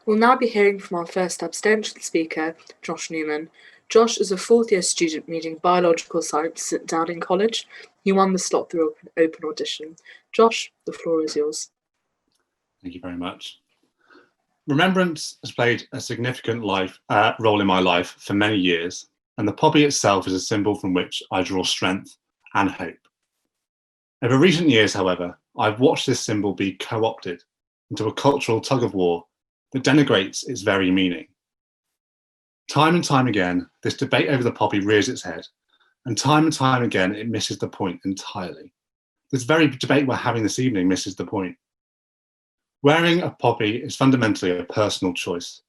We'll now be hearing from our first abstention speaker, Josh Newman. Josh is a fourth-year student reading biological science at Downing College. He won the slot through open audition. Josh, the floor is yours. Thank you very much. Remembrance has played a significant role in my life for many years, and the poppy itself is a symbol from which I draw strength and hope. Over recent years, however, I've watched this symbol be co-opted into a cultural tug-of-war that denigrates its very meaning. Time and time again, this debate over the poppy rears its head, and time again, it misses the point entirely. This very debate we're having this evening misses the point. Wearing a poppy is fundamentally a personal choice.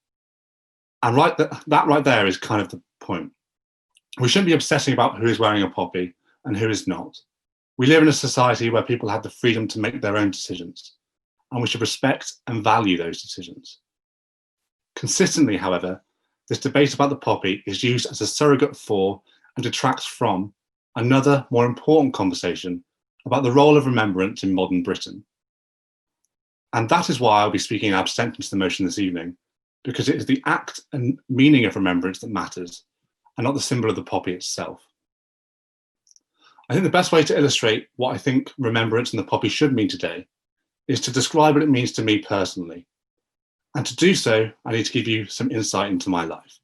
And that right there is kind of the point. We shouldn't be obsessing about who is wearing a poppy and who is not. We live in a society where people have the freedom to make their own decisions, and we should respect and value those decisions. Consistently, however, this debate about the poppy is used as a surrogate for and detracts from another, more important conversation about the role of remembrance in modern Britain. And that is why I'll be speaking in abstention to the motion this evening, because it is the act and meaning of remembrance that matters, and not the symbol of the poppy itself. I think the best way to illustrate what I think remembrance and the poppy should mean today is to describe what it means to me personally. And to do so, I need to give you some insight into my life.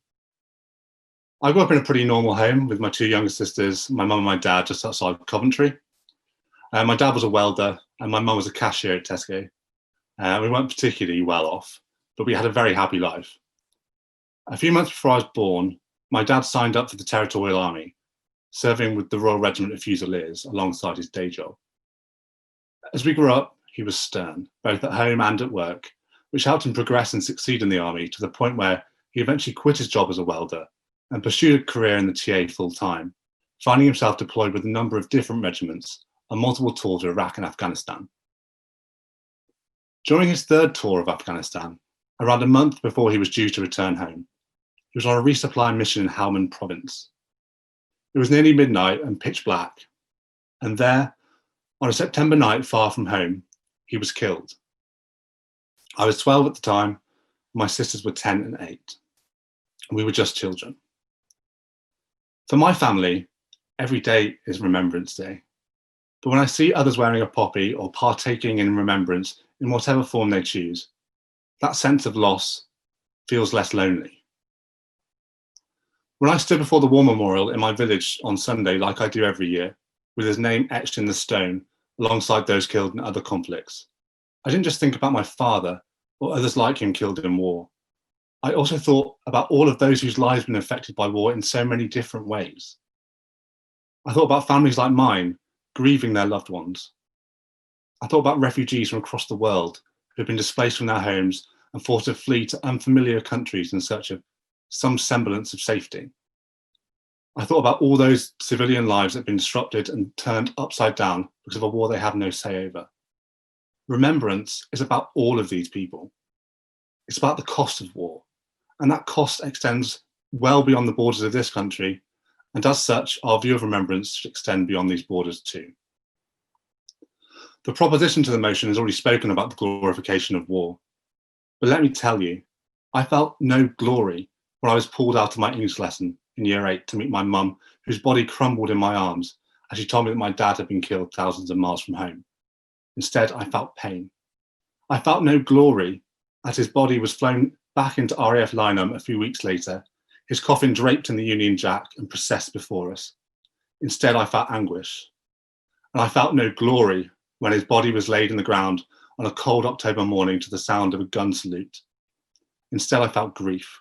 I grew up in a pretty normal home with my two younger sisters, my mum and my dad, just outside Coventry. My dad was a welder and my mum was a cashier at Tesco. We weren't particularly well off, but we had a very happy life. A few months before I was born, my dad signed up for the Territorial Army, serving with the Royal Regiment of Fusiliers alongside his day job. As we grew up, he was stern, both at home and at work, which helped him progress and succeed in the army to the point where he eventually quit his job as a welder and pursued a career in the TA full-time, finding himself deployed with a number of different regiments on multiple tours of Iraq and Afghanistan. During his third tour of Afghanistan, around a month before he was due to return home, he was on a resupply mission in Helmand province. It was nearly midnight and pitch black, and there, on a September night far from home, he was killed. I was 12 at the time, my sisters were 10 and 8. We were just children. For my family, every day is Remembrance Day. But when I see others wearing a poppy or partaking in remembrance in whatever form they choose, that sense of loss feels less lonely. When I stood before the War Memorial in my village on Sunday, like I do every year, with his name etched in the stone alongside those killed in other conflicts, I didn't just think about my father or others like him killed in war. I also thought about all of those whose lives have been affected by war in so many different ways. I thought about families like mine grieving their loved ones. I thought about refugees from across the world who have been displaced from their homes and forced to flee to unfamiliar countries in search of some semblance of safety. I thought about all those civilian lives that have been disrupted and turned upside down because of a war they have no say over. Remembrance is about all of these people. It's about the cost of war, and that cost extends well beyond the borders of this country, and as such, our view of remembrance should extend beyond these borders too. The proposition to the motion has already spoken about the glorification of war, but let me tell you, I felt no glory when I was pulled out of my English lesson in year 8 to meet my mum, whose body crumbled in my arms as she told me that my dad had been killed thousands of miles from home. Instead, I felt pain. I felt no glory as his body was flown back into RAF Lynham a few weeks later, his coffin draped in the Union Jack and processed before us. Instead, I felt anguish. And I felt no glory when his body was laid in the ground on a cold October morning to the sound of a gun salute. Instead, I felt grief.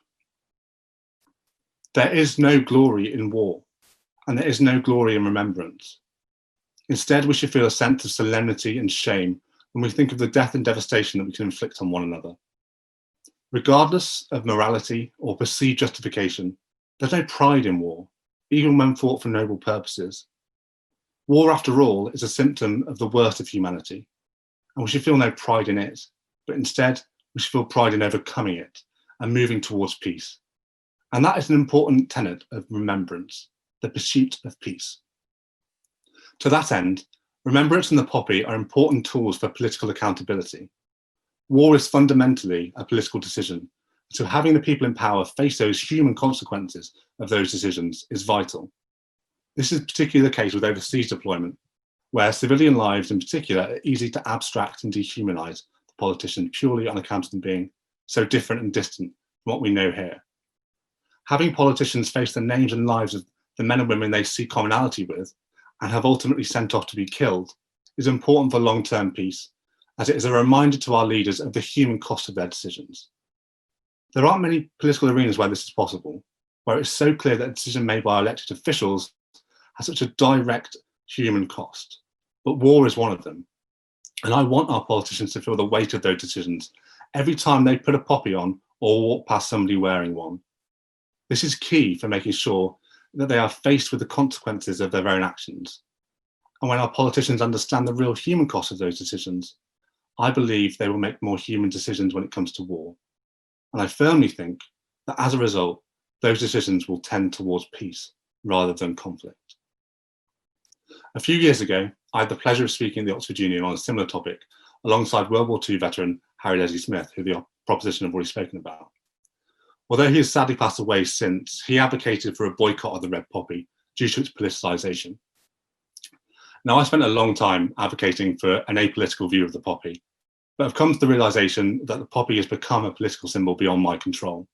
There is no glory in war, and there is no glory in remembrance. Instead, we should feel a sense of solemnity and shame when we think of the death and devastation that we can inflict on one another. Regardless of morality or perceived justification, there's no pride in war, even when fought for noble purposes. War, after all, is a symptom of the worst of humanity, and we should feel no pride in it, but instead, we should feel pride in overcoming it and moving towards peace. And that is an important tenet of remembrance, the pursuit of peace. To that end, remembrance and the poppy are important tools for political accountability. War is fundamentally a political decision, So having the people in power face those human consequences of those decisions is vital. This is particularly the case with overseas deployment, where civilian lives in particular are easy to abstract and dehumanize the politician purely on account of them being so different and distant from what we know here. Having politicians face the names and lives of the men and women they see commonality with and have ultimately sent off to be killed is important for long-term peace, as it is a reminder to our leaders of the human cost of their decisions. There aren't many political arenas where this is possible, where it's so clear that a decision made by elected officials has such a direct human cost. But war is one of them. And I want our politicians to feel the weight of those decisions every time they put a poppy on or walk past somebody wearing one. This is key for making sure that they are faced with the consequences of their own actions. And when our politicians understand the real human cost of those decisions, I believe they will make more human decisions when it comes to war. And I firmly think that as a result, those decisions will tend towards peace rather than conflict. A few years ago, I had the pleasure of speaking at the Oxford Union on a similar topic alongside World War II veteran Harry Leslie Smith, who the proposition I've already spoken about. Although he has sadly passed away since, he advocated for a boycott of the red poppy due to its politicisation. Now, I spent a long time advocating for an apolitical view of the poppy, but have come to the realisation that the poppy has become a political symbol beyond my control.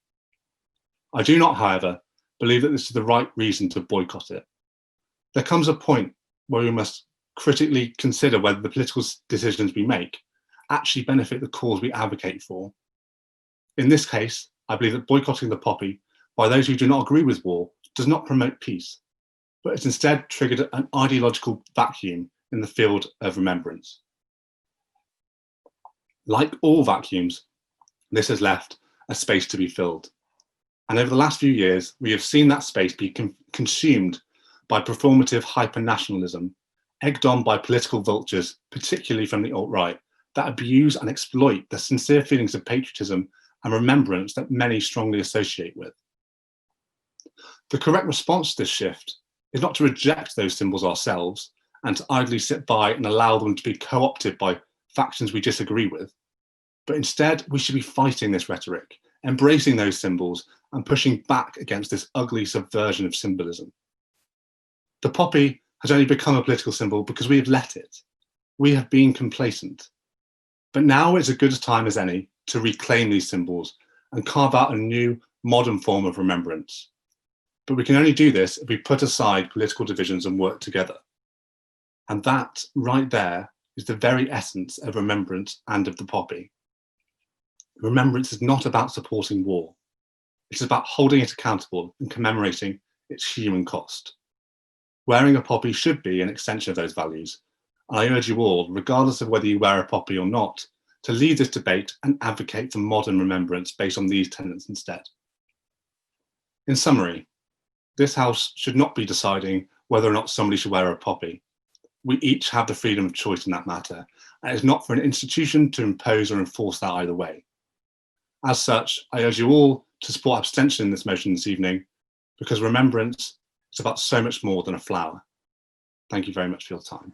I do not, however, believe that this is the right reason to boycott it. There comes a point where we must critically consider whether the political decisions we make actually benefit the cause we advocate for. In this case, I believe that boycotting the poppy by those who do not agree with war does not promote peace, but it's instead triggered an ideological vacuum in the field of remembrance. Like all vacuums, this has left a space to be filled. And over the last few years, we have seen that space be consumed by performative hyper-nationalism, egged on by political vultures, particularly from the alt-right, that abuse and exploit the sincere feelings of patriotism and remembrance that many strongly associate with. The correct response to this shift is not to reject those symbols ourselves and to idly sit by and allow them to be co-opted by factions we disagree with, but instead we should be fighting this rhetoric, embracing those symbols and pushing back against this ugly subversion of symbolism. The poppy has only become a political symbol because we have let it. We have been complacent. But now is as good a time as any to reclaim these symbols and carve out a new, modern form of remembrance. But we can only do this if we put aside political divisions and work together. And that, right there, is the very essence of remembrance and of the poppy. Remembrance is not about supporting war. It's about holding it accountable and commemorating its human cost. Wearing a poppy should be an extension of those values, and I urge you all, regardless of whether you wear a poppy or not, to lead this debate and advocate for modern remembrance based on these tenets instead. In summary, this House should not be deciding whether or not somebody should wear a poppy. We each have the freedom of choice in that matter, and it is not for an institution to impose or enforce that either way. As such, I urge you all to support abstention in this motion this evening, because remembrance is about so much more than a flower. Thank you very much for your time.